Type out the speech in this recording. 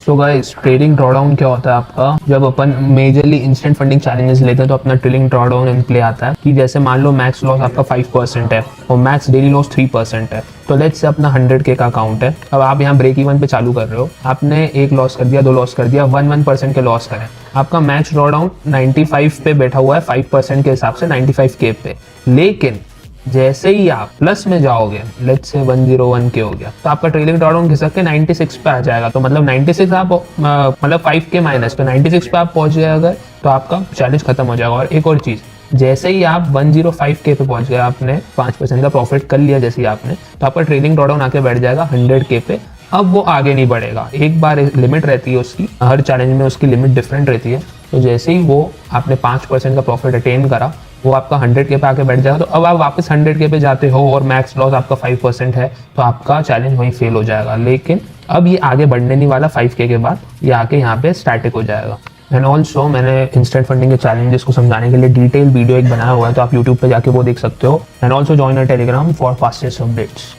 So guys, trailing drawdown क्या होता है आपका? जब अपन मेजरली इंस्टेंट फंडिंग चैलेंजेस लेते हैं तो अपना ट्रेलिंग ड्रॉडाउन इन प्ले आता है कि जैसे मान लो मैक्स लॉस आपका 5% है और मैक्स डेली लॉस 3% है। तो लेट्स से अपना 100K का अकाउंट है। अब आप यहाँ ब्रेक इवन पे चालू कर रहे हो, आपने एक लॉस कर दिया, दो लॉस कर दिया, 1% के लॉस करें। आपका मैक्स ड्रॉडाउन 95 पे बैठा हुआ है 5% के हिसाब से 95K पे। लेकिन जैसे ही आप प्लस में जाओगे, लेट्स से 101K हो गया, तो आपका ट्रेलिंग ड्रॉडाउन खिसक के 96 पे आ जाएगा। तो मतलब 96 आप मतलब 5K माइनस, तो 96 पे आप पहुंच गए अगर, तो आपका चैलेंज खत्म हो जाएगा। और एक और चीज, जैसे ही आप 105K पे पहुंच गए, आपने 5% का प्रॉफिट कर लिया जैसे ही आपने, तो आपका ट्रेलिंग ड्रॉडाउन आके बैठ जाएगा 100K पे। अब वो आगे नहीं बढ़ेगा। एक बार लिमिट रहती है उसकी, हर चैलेंज में उसकी लिमिट डिफरेंट रहती है। तो जैसे ही वो आपने 5% का प्रॉफिट अटेन करा, वो आपका 100K पे आके बैठ जाएगा। तो अब आप वापस 100K पे जाते हो और मैक्स लॉस आपका 5% है, तो आपका चैलेंज वहीं फेल हो जाएगा। लेकिन अब ये आगे बढ़ने नहीं वाला 5K के बाद, ये आके यहाँ पे स्टैटिक हो जाएगा। एंड ऑल्सो मैंने इंस्टेंट फंडिंग के चैलेंजेस को समझाने के लिए डिटेल वीडियो एक बनाया हुआ है, तो आप यूट्यूब पे जाके वो देख सकते हो। And also join a Telegram for fastest updates.